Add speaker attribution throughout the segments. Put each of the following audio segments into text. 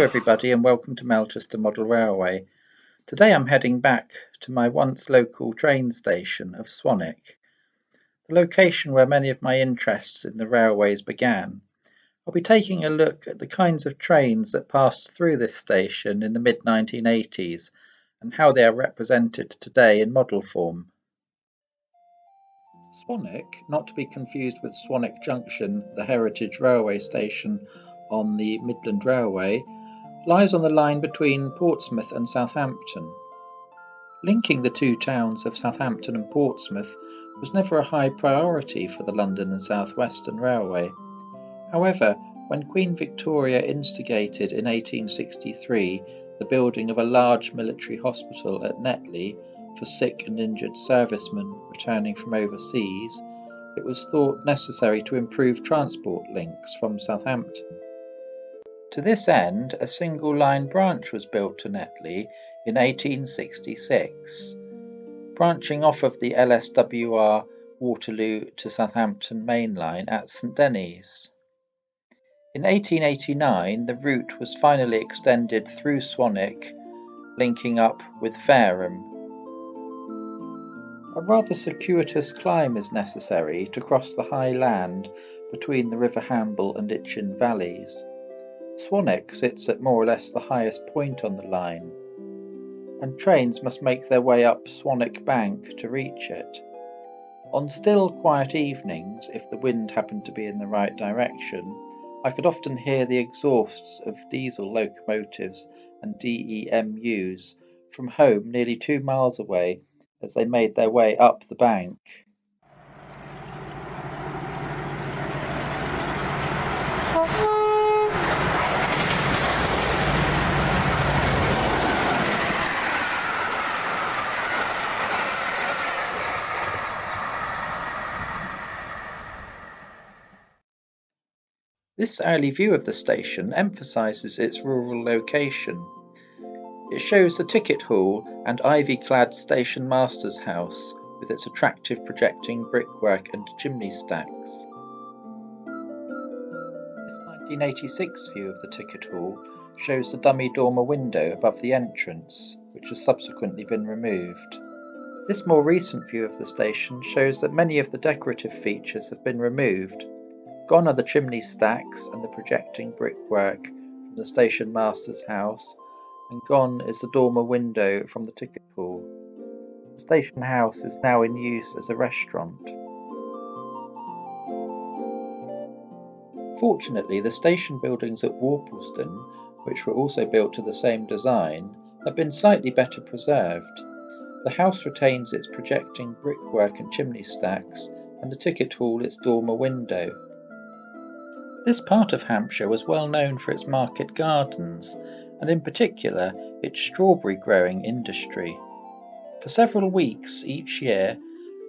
Speaker 1: everybody and welcome to Melchester Model Railway. Today I'm heading back to my once local train station of Swanwick, the location where many of my interests in the railways began. I'll be taking a look at the kinds of trains that passed through this station in the mid-1980s and how they are represented today in model form. Swanwick, not to be confused with Swanwick Junction, the heritage railway station on the Midland Railway, lies on the line between Portsmouth and Southampton. Linking the two towns of Southampton and Portsmouth was never a high priority for the London and South Western Railway. However, when Queen Victoria instigated in 1863 the building of a large military hospital at Netley for sick and injured servicemen returning from overseas, it was thought necessary to improve transport links from Southampton. To this end, a single-line branch was built to Netley in 1866, branching off of the LSWR Waterloo to Southampton main line at St Denis. In 1889, the route was finally extended through Swanwick, linking up with Fareham. A rather circuitous climb is necessary to cross the high land between the River Hamble and Itchen valleys. Swanwick sits at more or less the highest point on the line, and trains must make their way up Swanwick Bank to reach it. On still, quiet evenings, if the wind happened to be in the right direction, I could often hear the exhausts of diesel locomotives and DEMUs from home nearly 2 miles away as they made their way up the bank. This early view of the station emphasises its rural location. It shows the ticket hall and ivy-clad station master's house with its attractive projecting brickwork and chimney stacks. This 1986 view of the ticket hall shows the dummy dormer window above the entrance, which has subsequently been removed. This more recent view of the station shows that many of the decorative features have been removed. Gone are the chimney stacks and the projecting brickwork from the station master's house, and gone is the dormer window from the ticket hall. The station house is now in use as a restaurant. Fortunately, the station buildings at Worplesdon, which were also built to the same design, have been slightly better preserved. The house retains its projecting brickwork and chimney stacks, and the ticket hall its dormer window. This part of Hampshire was well known for its market gardens, and in particular its strawberry growing industry. For several weeks each year,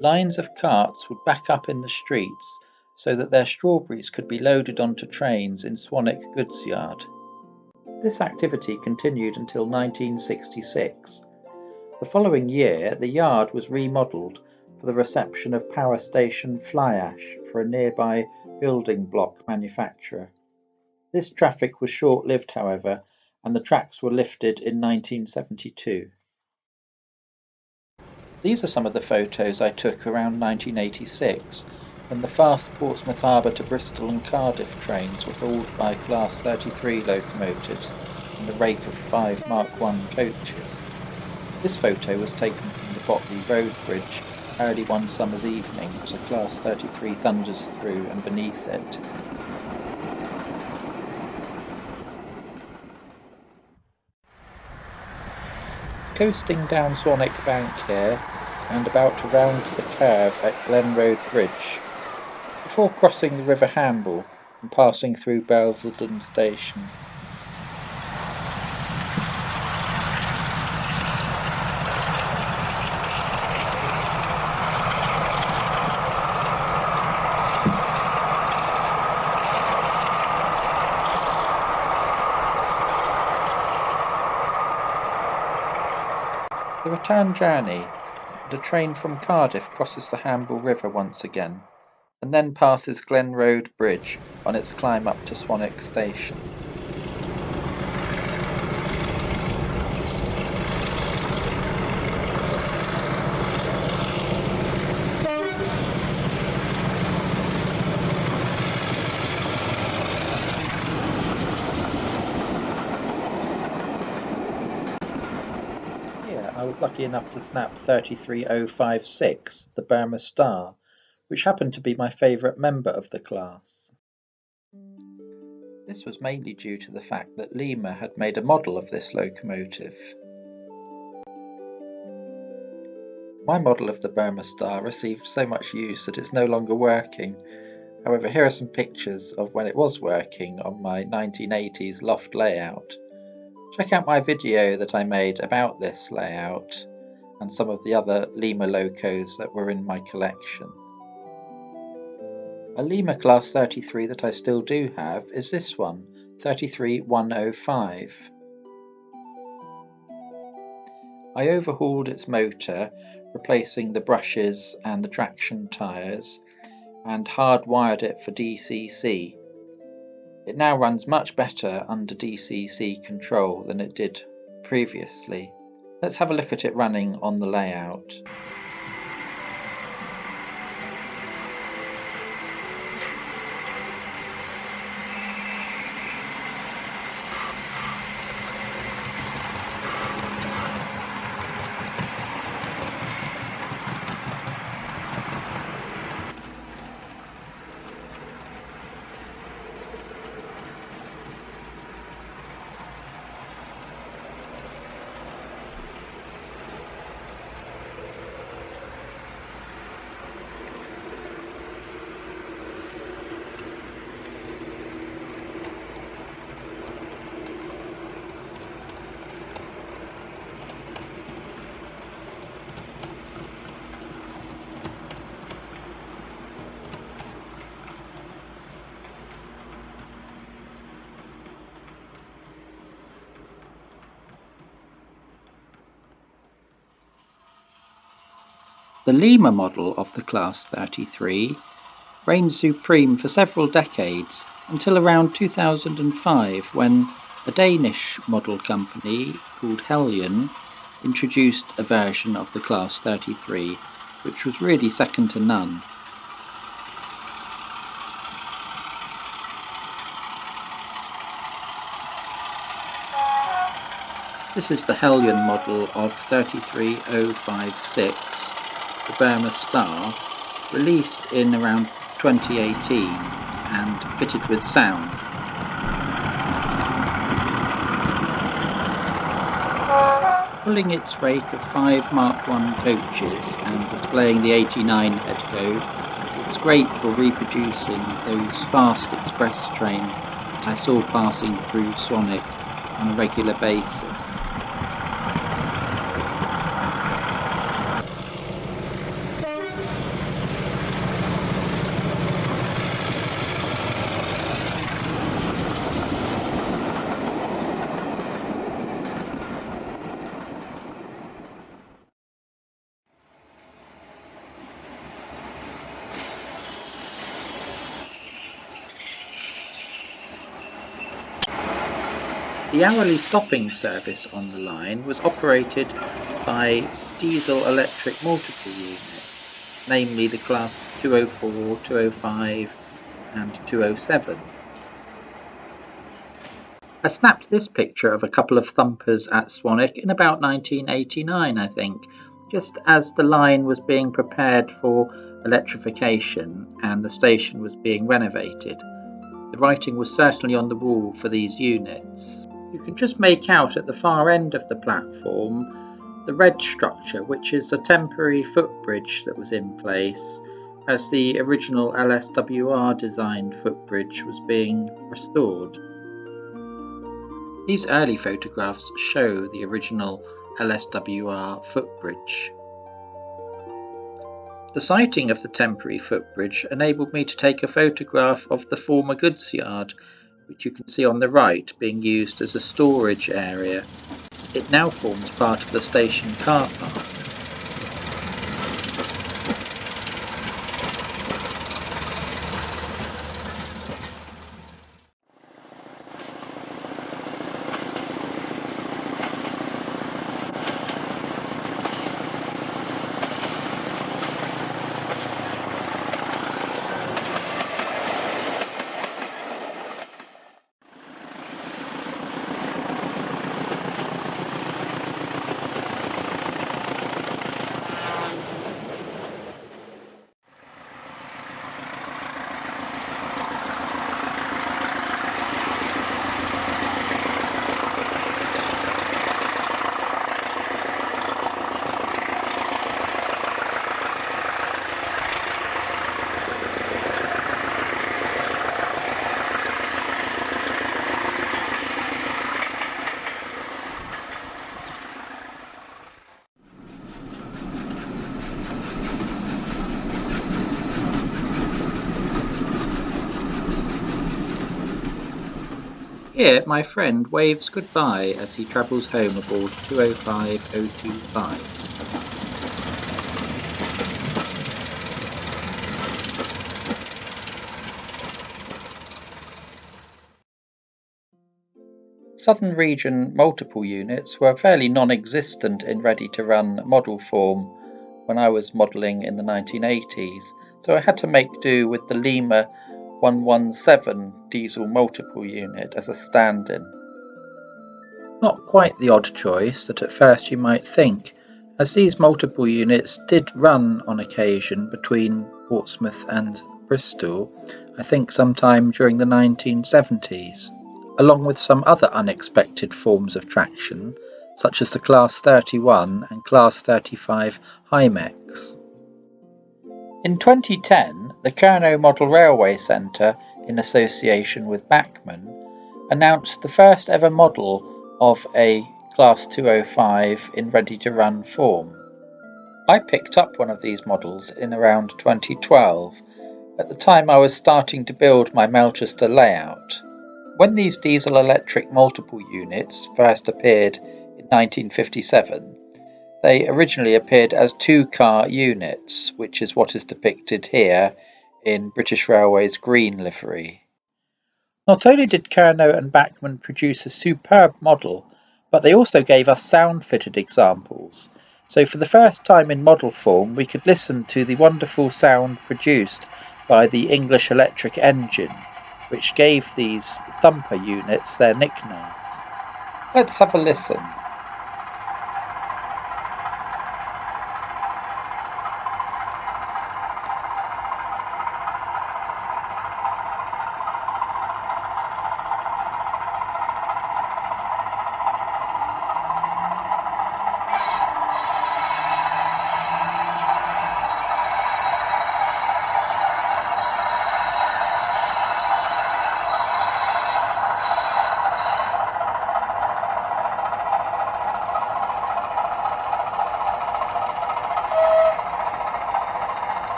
Speaker 1: lines of carts would back up in the streets so that their strawberries could be loaded onto trains in Swanwick goods yard. This activity continued until 1966. The following year, the yard was remodelled for the reception of power station fly ash for a nearby building block manufacturer. This traffic was short-lived, however, and the tracks were lifted in 1972. These are some of the photos I took around 1986, when the fast Portsmouth Harbour to Bristol and Cardiff trains were hauled by Class 33 locomotives and a rake of 5 Mark I coaches. This photo was taken from the Botley Road Bridge early one summer's evening as a Class 33 thunders through and beneath it. Coasting down Swanwick Bank here and about to round the curve at Glen Road Bridge, before crossing the River Hamble and passing through Basildon Station. The return journey, the train from Cardiff crosses the Hamble River once again, and then passes Glen Road Bridge on its climb up to Swanwick Station. I was lucky enough to snap 33056, the Burma Star, which happened to be my favourite member of the class. This was mainly due to the fact that Lima had made a model of this locomotive. My model of the Burma Star received so much use that it's no longer working. However, here are some pictures of when it was working on my 1980s loft layout. Check out my video that I made about this layout and some of the other Lima locos that were in my collection. A Lima Class 33 that I still do have is this one, 33105. I overhauled its motor, replacing the brushes and the traction tyres, and hardwired it for DCC. It now runs much better under DCC control than it did previously. Let's have a look at it running on the layout. The Lima model of the Class 33 reigned supreme for several decades until around 2005, when a Danish model company called Hellion introduced a version of the Class 33 which was really second to none. This is the Hellion model of 33056, the Burma Star, released in around 2018 and fitted with sound. Pulling its rake of 5 Mark I coaches and displaying the 89 head code, it's great for reproducing those fast express trains that I saw passing through Swanwick on a regular basis. The hourly stopping service on the line was operated by diesel-electric multiple units, namely the Class 204, 205 and 207. I snapped this picture of a couple of thumpers at Swanwick in about 1989, I think, just as the line was being prepared for electrification and the station was being renovated. The writing was certainly on the wall for these units. You can just make out at the far end of the platform the red structure, which is a temporary footbridge that was in place as the original LSWR designed footbridge was being restored. These early photographs show the original LSWR footbridge. The sighting of the temporary footbridge enabled me to take a photograph of the former goods yard, which you can see on the right being used as a storage area. It now forms part of the station car park. Here my friend waves goodbye as he travels home aboard 205025. Southern region multiple units were fairly non-existent in ready-to-run model form when I was modelling in the 1980s, so I had to make do with the Lima 117 diesel multiple unit as a stand-in. Not quite the odd choice that at first you might think, as these multiple units did run on occasion between Portsmouth and Bristol, I think sometime during the 1970s, along with some other unexpected forms of traction, such as the Class 31 and Class 35 Hymex. In 2010, the Kernow Model Railway Centre, in association with Bachmann, announced the first ever model of a Class 205 in ready-to-run form. I picked up one of these models in around 2012. At the time I was starting to build my Melchester layout. When these diesel-electric multiple units first appeared in 1957, they originally appeared as two-car units, which is what is depicted here in British Railways green livery. Not only did Kernow and Bachmann produce a superb model, but they also gave us sound-fitted examples. So for the first time in model form, we could listen to the wonderful sound produced by the English electric engine, which gave these thumper units their nicknames. Let's have a listen.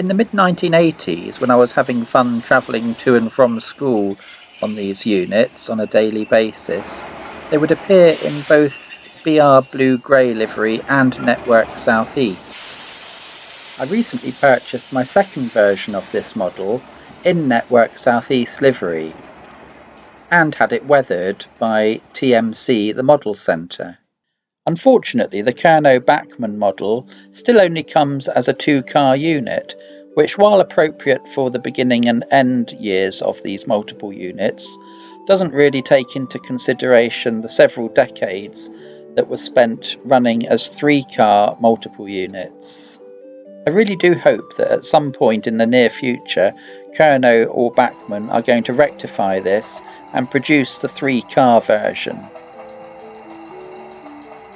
Speaker 1: In the mid-1980s, when I was having fun travelling to and from school on these units on a daily basis, they would appear in both BR blue-grey livery and Network Southeast. I recently purchased my second version of this model in Network Southeast livery and had it weathered by TMC, the Model Centre. Unfortunately, the Kernow-Bachmann model still only comes as a two-car unit, which, while appropriate for the beginning and end years of these multiple units, doesn't really take into consideration the several decades that were spent running as three-car multiple units. I really do hope that at some point in the near future, Kernow or Bachmann are going to rectify this and produce the three-car version.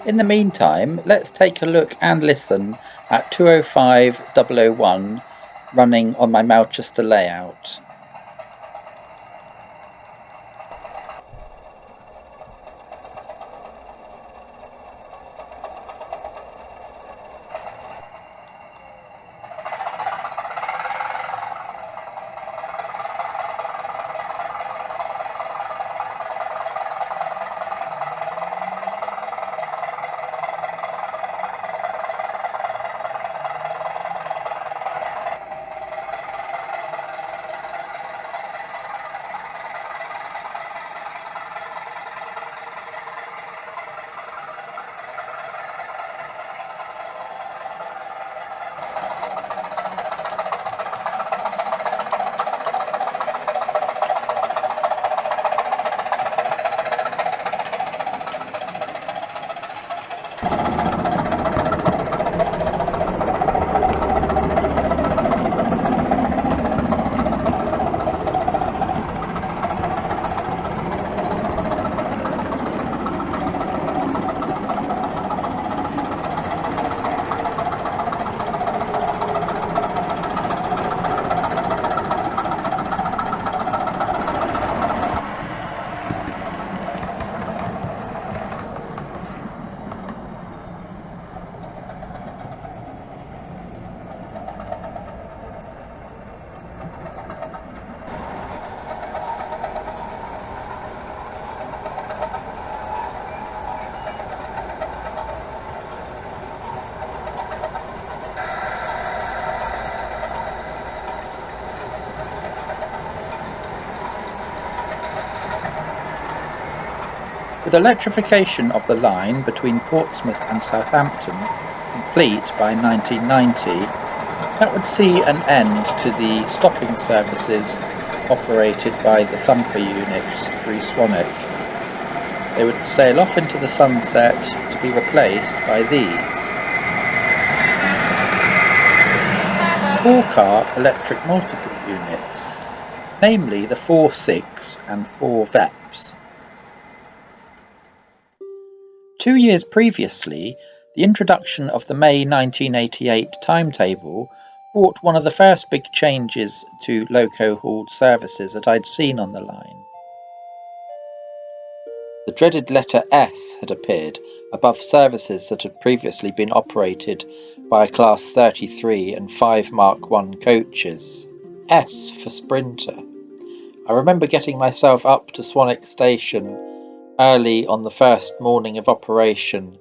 Speaker 1: In the meantime, let's take a look and listen at 205001 running on my Melchester layout. With electrification of the line between Portsmouth and Southampton complete by 1990, that would see an end to the stopping services operated by the Thumper units through Swanwick. They would sail off into the sunset to be replaced by these 4-car electric multiple units, namely the 4-6 and 4 VEPs. 2 years previously, the introduction of the May 1988 timetable brought one of the first big changes to loco-hauled services that I'd seen on the line. The dreaded letter S had appeared above services that had previously been operated by Class 33 and 5 Mark I coaches. S for Sprinter. I remember getting myself up to Swanwick Station early on the first morning of operation,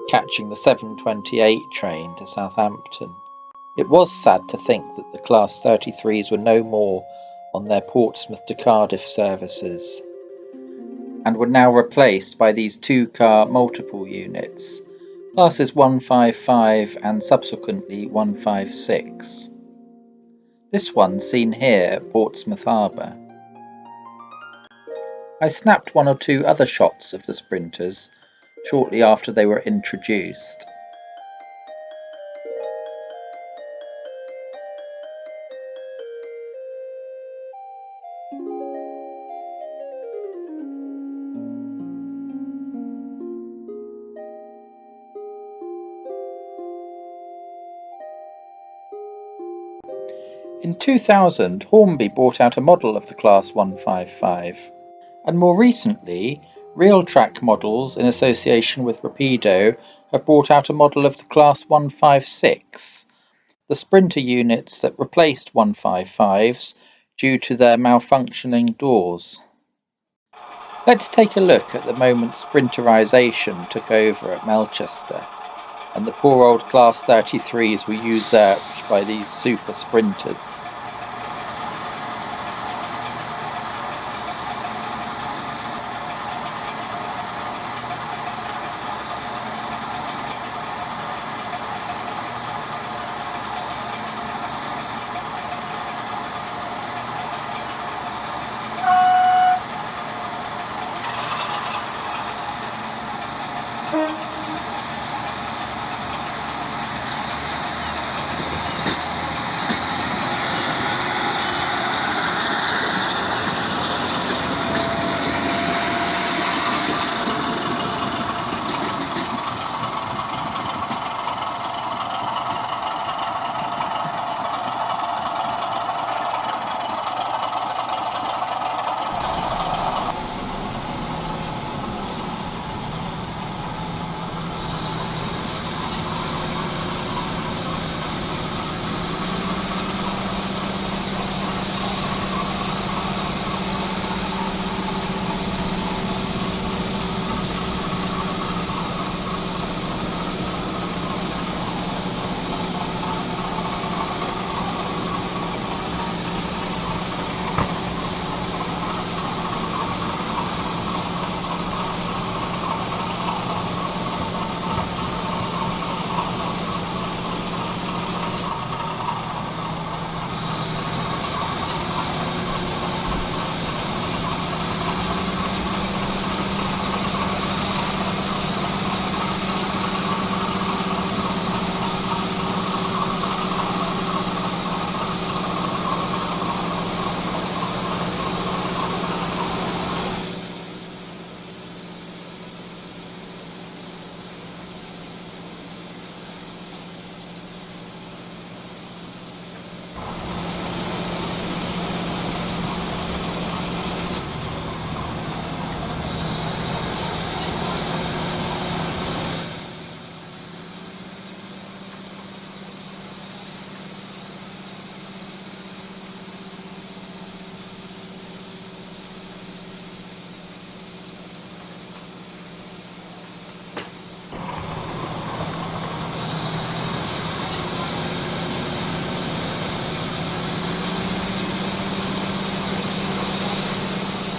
Speaker 1: catching the 7:28 train to Southampton. It was sad to think that the Class 33s were no more on their Portsmouth to Cardiff services, and were now replaced by these 2-car multiple units, Classes 155 and subsequently 156. This one seen here at Portsmouth Harbour. I snapped 1 or 2 other shots of the Sprinters shortly after they were introduced. In 2000, Hornby brought out a model of the Class 155, and more recently, Real Track Models, in association with Rapido, have brought out a model of the Class 156, the Sprinter units that replaced 155s due to their malfunctioning doors. Let's take a look at the moment Sprinterisation took over at Melchester, and the poor old Class 33s were usurped by these super Sprinters.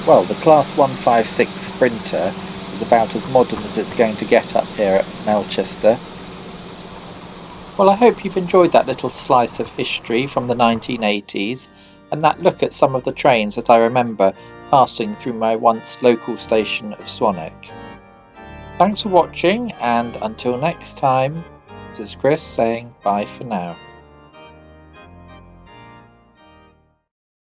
Speaker 1: Well, the Class 156 Sprinter is about as modern as it's going to get up here at Melchester. Well, I hope you've enjoyed that little slice of history from the 1980s and that look at some of the trains that I remember passing through my once local station of Swanwick. Thanks for watching, and until next time, this is Chris saying bye for now.